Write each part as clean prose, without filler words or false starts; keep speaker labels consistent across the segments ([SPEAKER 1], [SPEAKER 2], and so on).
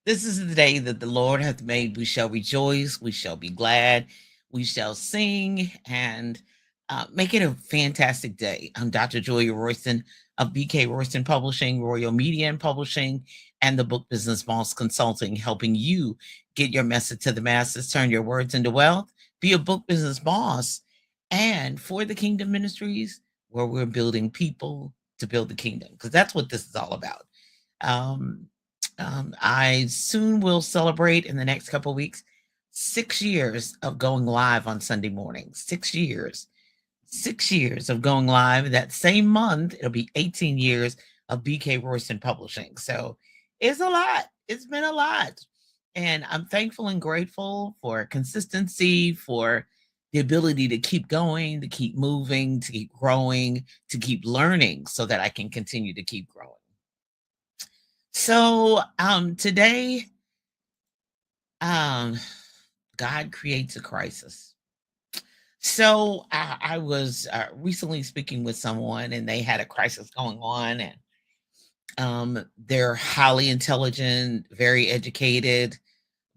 [SPEAKER 1] This is the day that the Lord hath made. We shall rejoice. We shall be glad. We shall sing and make it a fantastic day. I'm Dr. Julia Royston of BK Royston Publishing, Royal Media and Publishing, and the Book Business Boss Consulting, helping you get your message to the masses, turn your words into wealth, be a book business boss. And for the Kingdom Ministries, where we're building people to build the kingdom, because that's what this is all about. Um, I soon will celebrate in the next couple of weeks 6 years of going live on Sunday mornings. 6 years. 6 years of going live. That same month, it'll be 18 years of BK Royston Publishing. So it's a lot. It's been a lot. And I'm thankful and grateful for consistency, for the ability to keep going, to keep moving, to keep growing, to keep learning so that I can continue to keep growing. So today, um, God creates a crisis. So I was recently speaking with someone, and they had a crisis going on, and they're highly intelligent, very educated.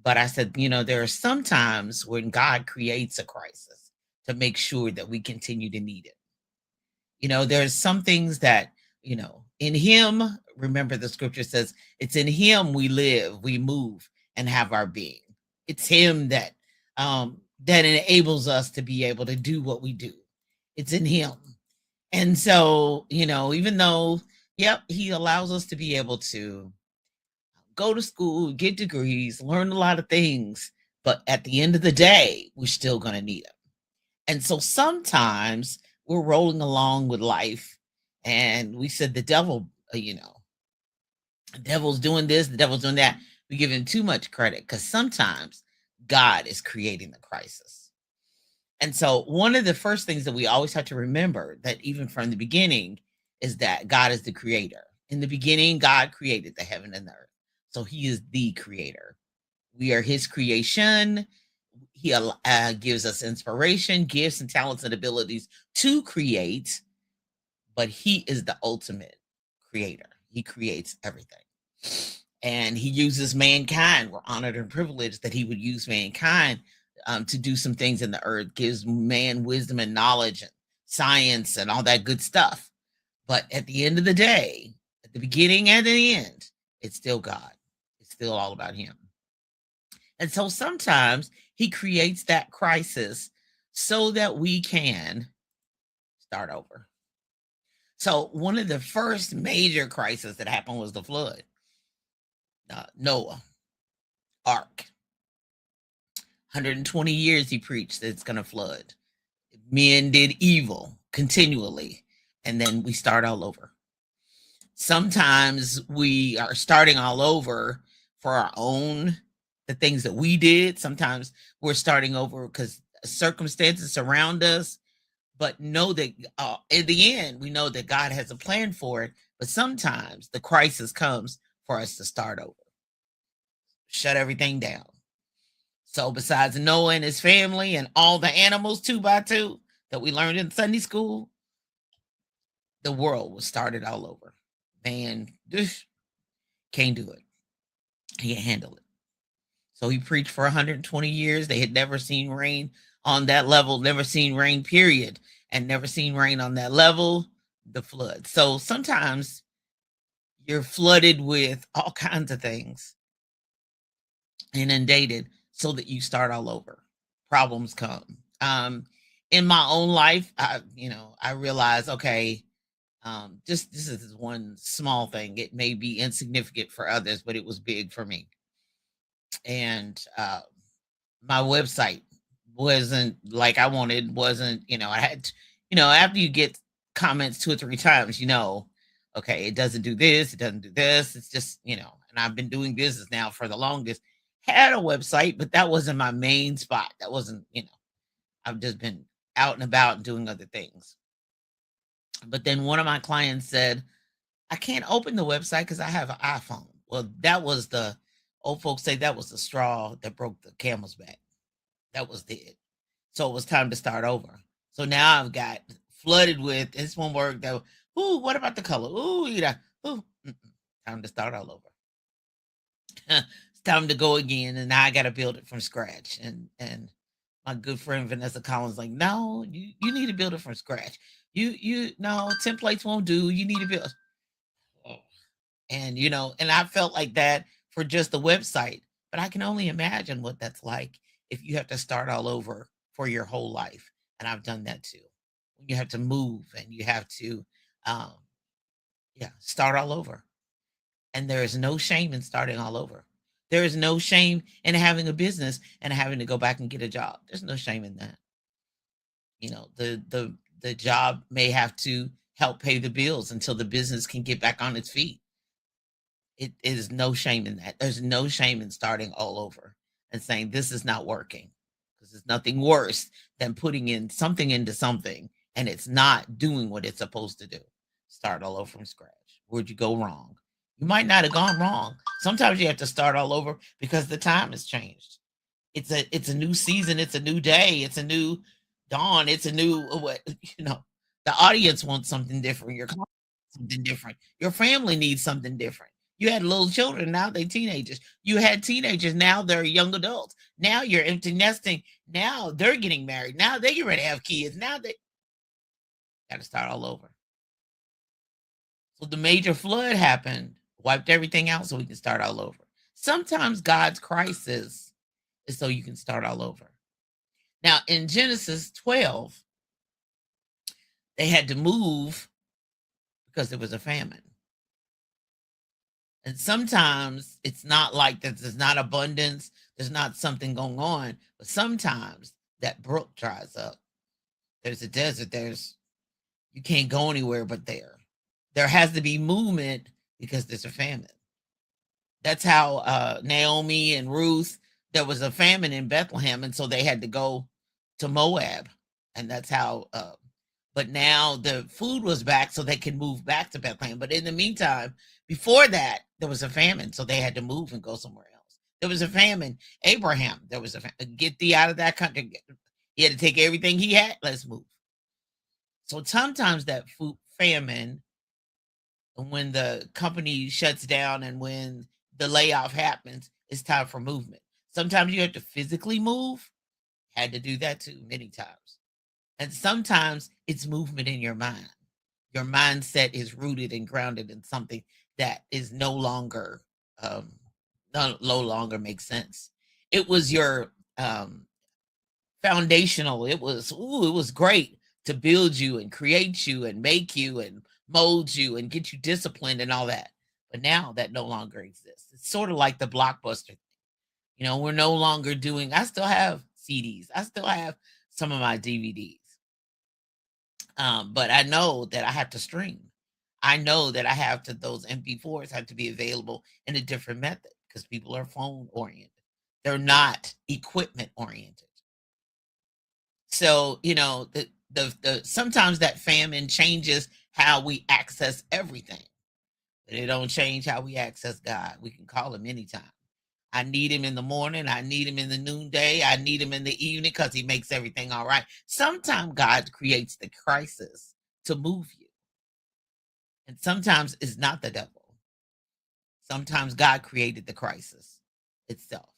[SPEAKER 1] But I said, there are some times when God creates a crisis to make sure that we continue to need it. There's some things that, in Him, remember the scripture says, it's in Him we live, we move, and have our being. It's Him that enables us to be able to do what we do. It's in Him. And so, even though, yep, He allows us to be able to go to school, get degrees, learn a lot of things, but at the end of the day, we're still going to need Him. And so sometimes we're rolling along with life, and we said the devil, the devil's doing this, the devil's doing that. We give him too much credit because sometimes God is creating the crisis. And so one of the first things that we always have to remember, that even from the beginning, is that God is the creator. In the beginning, God created the heaven and the earth. So He is the creator. We are His creation. He gives us inspiration, gifts, and talents and abilities to create, but He is the ultimate creator. He creates everything. And He uses mankind. We're honored and privileged that He would use mankind to do some things in the earth, gives man wisdom and knowledge and science and all that good stuff. But at the end of the day, at the beginning and the end, it's still God. It's still all about Him. And so sometimes He creates that crisis so that we can start over. So one of the first major crises that happened was the flood. Noah, ark. 120 years he preached that it's going to flood. Men did evil continually, and then we start all over. Sometimes we are starting all over for our own, the things that we did. Sometimes we're starting over because circumstances surround us, but know that in the end, we know that God has a plan for it. But sometimes the crisis comes for us to start over, shut everything down. So besides Noah and his family and all the animals 2 by 2 that we learned in Sunday school, the world was started all over. Man, can't do it. He can't handle it. So he preached for 120 years. They had never seen rain on that level, never seen rain, period, and never seen rain on that level, the flood. So sometimes you're flooded with all kinds of things, inundated, so that you start all over. Problems come. In my own life, I realize, okay, just this is one small thing. It may be insignificant for others, but it was big for me. And my website wasn't like I wanted, wasn't, I had, after you get comments 2 or 3 times, okay, it doesn't do this, it doesn't do this. It's just, and I've been doing business now for the longest. Had a website, but that wasn't my main spot. That wasn't, I've just been out and about and doing other things. But then one of my clients said, I can't open the website because I have an iPhone. Well, that was the old folks say that was the straw that broke the camel's back. That was it. So it was time to start over. So now I've got flooded with this one word that, ooh, what about the color? Ooh, time to start all over. time to go again, and now I got to build it from scratch. And my good friend Vanessa Collins like, no, you need to build it from scratch. You no templates won't do. You need to build. Oh. And and I felt like that for just the website, but I can only imagine what that's like if you have to start all over for your whole life. And I've done that too. You have to move and you have to, um, yeah, start all over. And there is no shame in starting all over. There is no shame in having a business and having to go back and get a job. There's no shame in that. The job may have to help pay the bills until the business can get back on its feet. It is no shame in that. There's no shame in starting all over and saying this is not working, because there's nothing worse than putting in something into something and it's not doing what it's supposed to do. Start all over from scratch. Where'd you go wrong? You might not have gone wrong. Sometimes you have to start all over because the time has changed. It's a new season, it's a new day, it's a new dawn, it's a new what the audience wants something different, your client wants something different, your family needs something different. You had little children, now they teenagers. You had teenagers, now they're young adults. Now you're empty nesting. Now they're getting married. Now they get ready to have kids. Now they got to start all over. So the major flood happened, wiped everything out so we can start all over. Sometimes God's crisis is so you can start all over. Now in Genesis 12, they had to move because there was a famine. And sometimes it's not like that there's not abundance, there's not something going on, but sometimes that brook dries up. There's a desert, you can't go anywhere but there. There has to be movement because there's a famine. That's how Naomi and Ruth, there was a famine in Bethlehem, and so they had to go to Moab. And that's how but now the food was back so they could move back to Bethlehem. But in the meantime, before that, there was a famine, so they had to move and go somewhere else. There was a famine. Abraham, there was get thee out of that country. He had to take everything he had. Let's move. So sometimes that food famine, when the company shuts down and when the layoff happens, it's time for movement. Sometimes you have to physically move. Had to do that too many times. And sometimes it's movement in your mind. Your mindset is rooted and grounded in something that is no longer no longer makes sense. It was your foundational. It was great to build you and create you and make you and mold you and get you disciplined and all that. But now that no longer exists. It's sort of like the Blockbuster. We're no longer doing, I still have CDs. I still have some of my DVDs. But I know that I have to stream. I know that those MP4s have to be available in a different method because people are phone oriented. They're not equipment oriented. So, the sometimes that famine changes how we access everything, but it don't change how we access God. We can call him anytime. I need him in the morning. I need him in the noonday. I need him in the evening because he makes everything all right. Sometimes God creates the crisis to move you. And sometimes it's not the devil. Sometimes God created the crisis itself.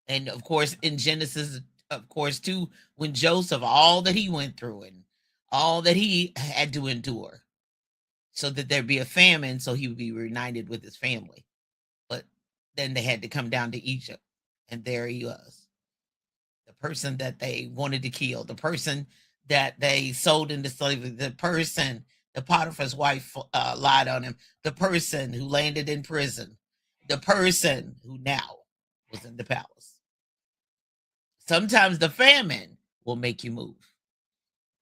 [SPEAKER 1] And of course, in Genesis, of course, too, when Joseph, all that he went through and all that he had to endure so that there'd be a famine, so he would be reunited with his family. But then they had to come down to Egypt, and there he was. The person that they wanted to kill, the person that they sold into slavery, the person, the Potiphar's wife lied on him, the person who landed in prison, the person who now was in the palace. Sometimes the famine will make you move.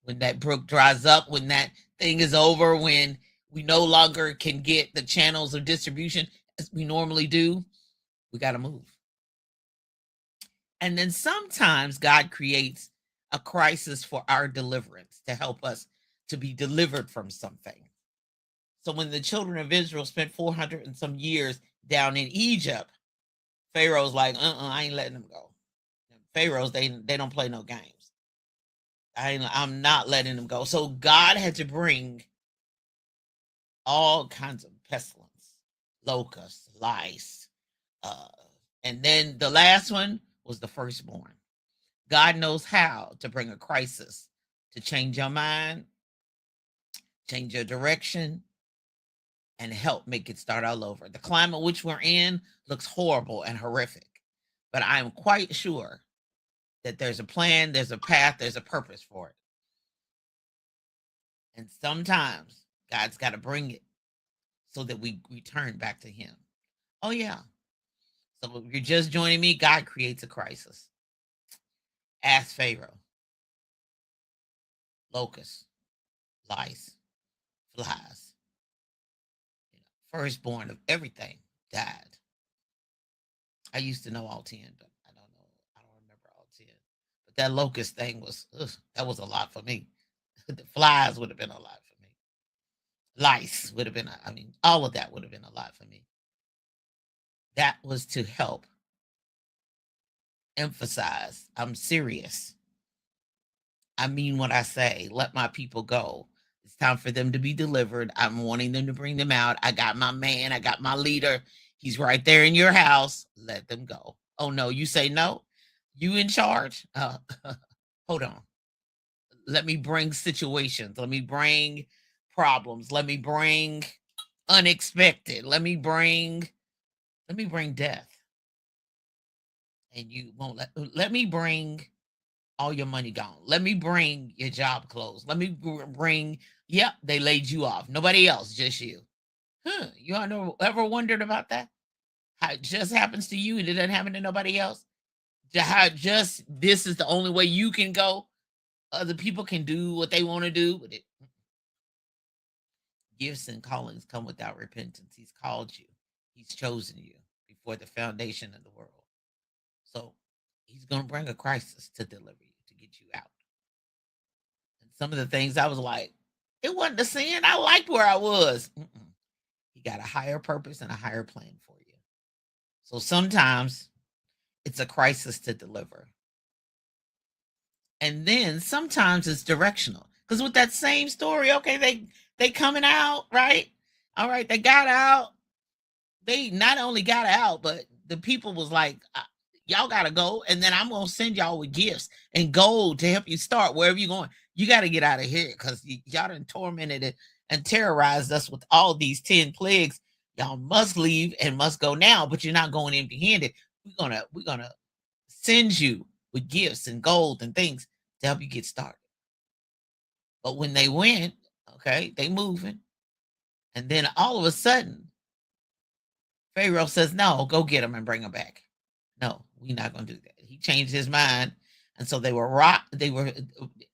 [SPEAKER 1] When that brook dries up, when that thing is over, when we no longer can get the channels of distribution as we normally do, we got to move. And then sometimes God creates a crisis for our deliverance to help us to be delivered from something. So when the children of Israel spent 400 and some years down in Egypt, Pharaoh's like, I ain't letting them go. Pharaohs, they don't play no games. I'm not letting them go. So God had to bring all kinds of pestilence, locusts, lice, Uh, and then the last one was the firstborn. God knows how to bring a crisis to change your mind, change your direction, and help make it start all over. The climate which we're in looks horrible and horrific, but I am quite sure that there's a plan, there's a path, there's a purpose for it. And sometimes God's got to bring it so that we return back to Him. Oh, yeah. So if you're just joining me, God creates a crisis. Ask Pharaoh. Locusts, lice, flies, firstborn of everything died. I used to know all 10, but I don't know. I don't remember all 10. But that locust thing was, that was a lot for me. The flies would have been a lot for me. Lice would have been, all of that would have been a lot for me. That was to help emphasize I'm serious. I mean what I say. Let my people go. It's time for them to be delivered. I'm wanting them to bring them out. I got my man. I got my leader. He's right there in your house. Let them go. Oh, no. You say no? You in charge? Hold on. Let me bring situations. Let me bring problems. Let me bring unexpected. Let me bring death. And you won't let me bring all your money gone. Let me bring your job closed. Let me bring, yep, they laid you off. Nobody else, just you. You ever wondered about that? How it just happens to you and it doesn't happen to nobody else? How just this is the only way you can go? Other people can do what they want to do, but gifts and callings come without repentance. He's called you. He's chosen you before the foundation of the world. So He's going to bring a crisis to deliver you, to get you out. And some of the things I was like, it wasn't a sin. I liked where I was. He got a higher purpose and a higher plan for you. So sometimes it's a crisis to deliver. And then sometimes it's directional. Because with that same story, okay, they coming out, right? All right, they got out. They not only got out, but the people was like, y'all got to go. And then I'm going to send y'all with gifts and gold to help you start wherever you're going. You got to get out of here because y'all done tormented it and terrorized us with all these 10 plagues. Y'all must leave and must go now, but you're not going empty handed. We're gonna send you with gifts and gold and things to help you get started. But when they went, okay, they moving. And then all of a sudden, Pharaoh says, no, go get them and bring them back. No, we're not going to do that. He changed his mind. And so they were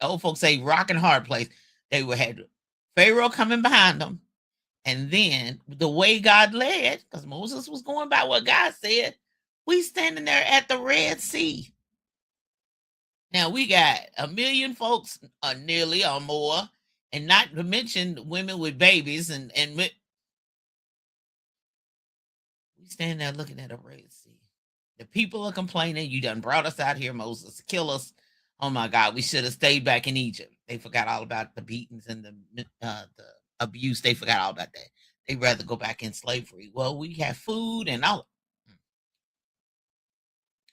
[SPEAKER 1] old folks say rock and hard place. They had Pharaoh coming behind them. And then the way God led, because Moses was going by what God said, we standing there at the Red Sea. Now we got 1 million folks, nearly or more, and not to mention women with babies, and we stand there looking at a Red Sea. The people are complaining, you done brought us out here, Moses, kill us. Oh my God, we should have stayed back in Egypt. They forgot all about the beatings and the abuse. They forgot all about that. They'd rather go back in slavery. Well, we have food and all.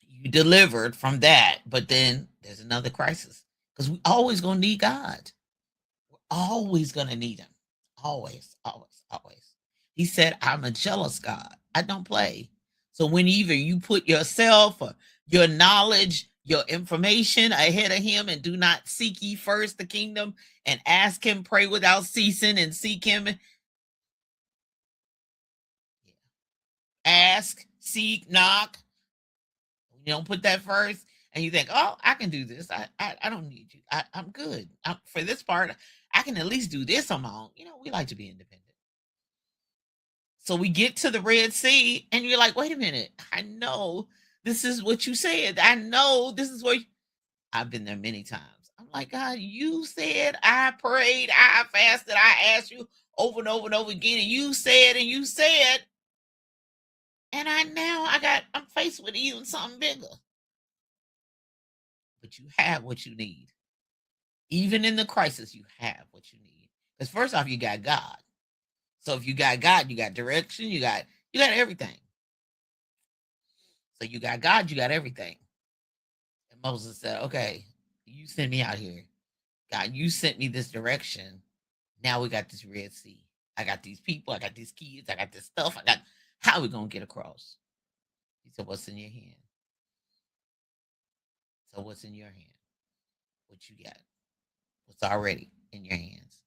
[SPEAKER 1] You delivered from that, but then there's another crisis because we always gonna need God. We're always gonna need Him. Always, always, always. He said, "I'm a jealous God. I don't play." So when either you put yourself or your knowledge, your information ahead of Him, and do not seek ye first the kingdom and ask Him, pray without ceasing, and seek Him. Ask, seek, knock. You don't put that first, and you think, "Oh, I can do this. I don't need you. I'm good. For this part, I can at least do this on my own." We like to be independent. So we get to the Red Sea, and you're like, "Wait a minute. I know this is what you said. I know this is where I've been there many times." I'm like, "God, you said, I prayed, I fasted, I asked you over and over and over again, and you said, and I'm faced with even something bigger." But you have what you need. Even in the crisis, you have what you need. Because first off, you got God. So if you got God, you got direction, you got everything. So you got God, you got everything. And Moses said, okay, you sent me out here. God, you sent me this direction. Now we got this Red Sea. I got these people, I got these kids, I got this stuff. How are we going to get across? He said, what's in your hand? So what's in your hand? What you got? What's already in your hands?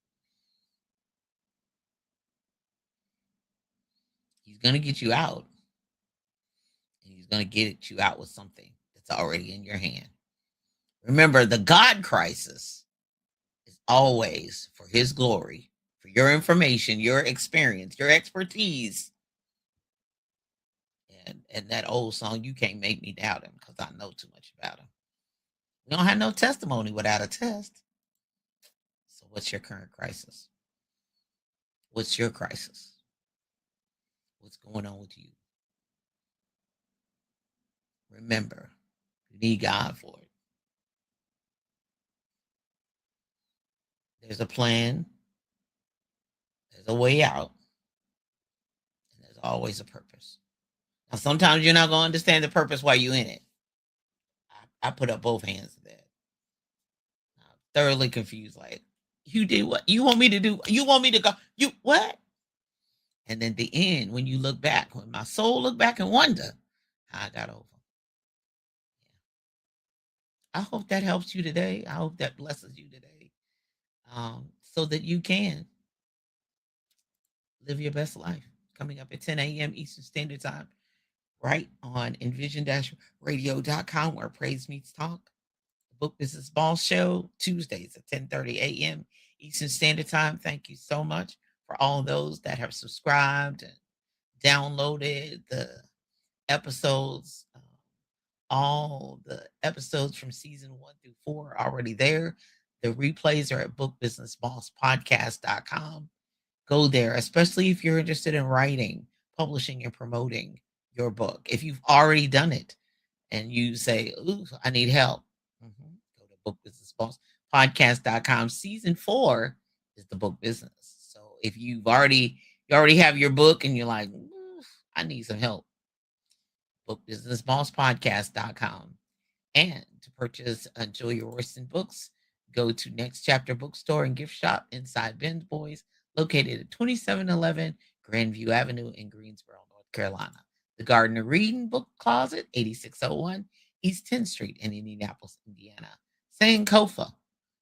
[SPEAKER 1] He's going to get you out. And he's going to get you out with something that's already in your hand. Remember, the God crisis is always for his glory, for your information, your experience, your expertise. And that old song, you can't make me doubt him because I know too much about him. We don't have no testimony without a test. So what's your current crisis? What's your crisis? What's going on with you? Remember, you need God for it. There's a plan, there's a way out, and there's always a purpose. Now, sometimes you're not going to understand the purpose while you're in it. I put up both hands to that. I'm thoroughly confused. Like, you did what? You want me to do? You want me to go? You what? And then the end, when you look back, when my soul look back and wonder how I got over. I hope that helps you today. I hope that blesses you today, so that you can live your best life. Coming up at 10 a.m. Eastern Standard Time, right on envision-radio.com, where praise meets talk. The Book Business Boss Show, Tuesdays at 10:30 a.m. Eastern Standard Time. Thank you so much for all those that have subscribed and downloaded the episodes. All the episodes from season 1 through 4 are already there. The replays are at bookbusinessbosspodcast.com. Go there, especially if you're interested in writing, publishing, and promoting your book. If you've already done it and you say, ooh, I need help, go to bookbusinessbosspodcast.com. Season 4 is the book business. So if you already have your book and you're like, I need some help, bookbusinessbosspodcast.com. And to purchase Julia Royston books, go to Next Chapter Bookstore and Gift Shop inside Ben's Boys, located at 2711 Grandview Avenue in Greensboro, North Carolina. The Garden of Reading Book Closet, 8601 East 10th Street in Indianapolis, Indiana. Sankofa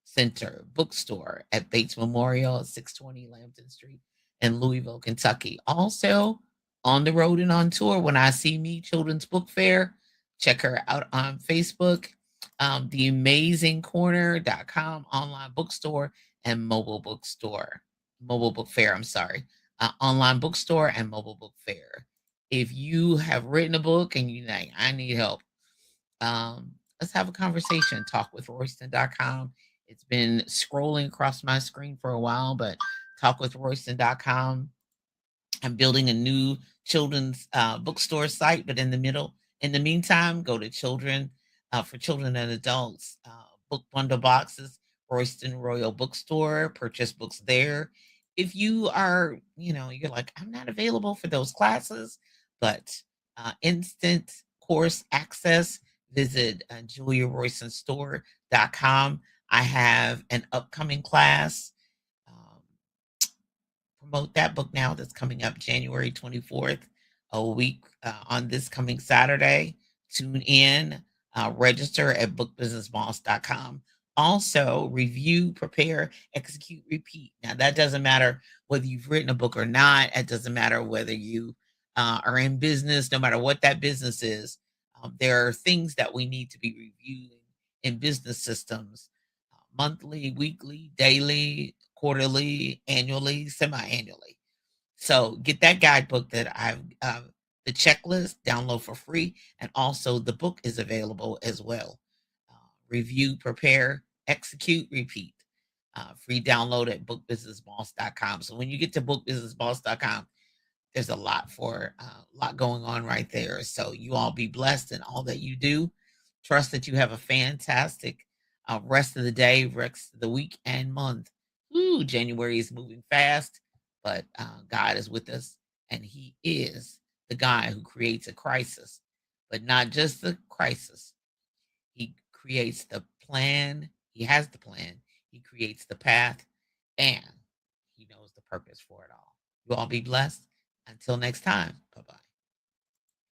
[SPEAKER 1] Center Bookstore at Bates Memorial, 620 Lambton Street in Louisville, Kentucky. Also, on the road and on tour, When I See Me Children's Book Fair. Check her out on Facebook. TheAmazingCorner.com online bookstore and mobile book fair. I'm sorry. Online bookstore and mobile book fair. If you have written a book and you like, I need help, let's have a conversation. Talkwithroyston.com. It's been scrolling across my screen for a while, but talkwithroyston.com. I'm building a new children's bookstore site, but in the meantime, go to for children and adults, book bundle boxes, Royston Royal Bookstore, purchase books there. If you are, you're like, I'm not available for those classes, but instant course access, visit JuliaRoystonStore.com. I have an upcoming class. Promote that book now that's coming up January 24th, a week on this coming Saturday. Tune in, register at bookbusinessboss.com. Also, review, prepare, execute, repeat. Now, that doesn't matter whether you've written a book or not. It doesn't matter whether you are in business, no matter what that business is. There are things that we need to be reviewing in business systems monthly, weekly, daily, quarterly, annually, semi-annually. So get that guidebook that I've the checklist, download for free, and also the book is available as well. Review, prepare, execute, repeat. Free download at bookbusinessboss.com. So when you get to bookbusinessboss.com, there's a lot going on right there. So you all be blessed in all that you do. Trust that you have a fantastic rest of the day, rest of the week and month. Ooh, January is moving fast, but God is with us, and He is the guy who creates a crisis but not just the crisis. He creates the plan. He has the plan. He creates the path, and he knows the purpose for it all. You all be blessed. Until next time. Bye bye.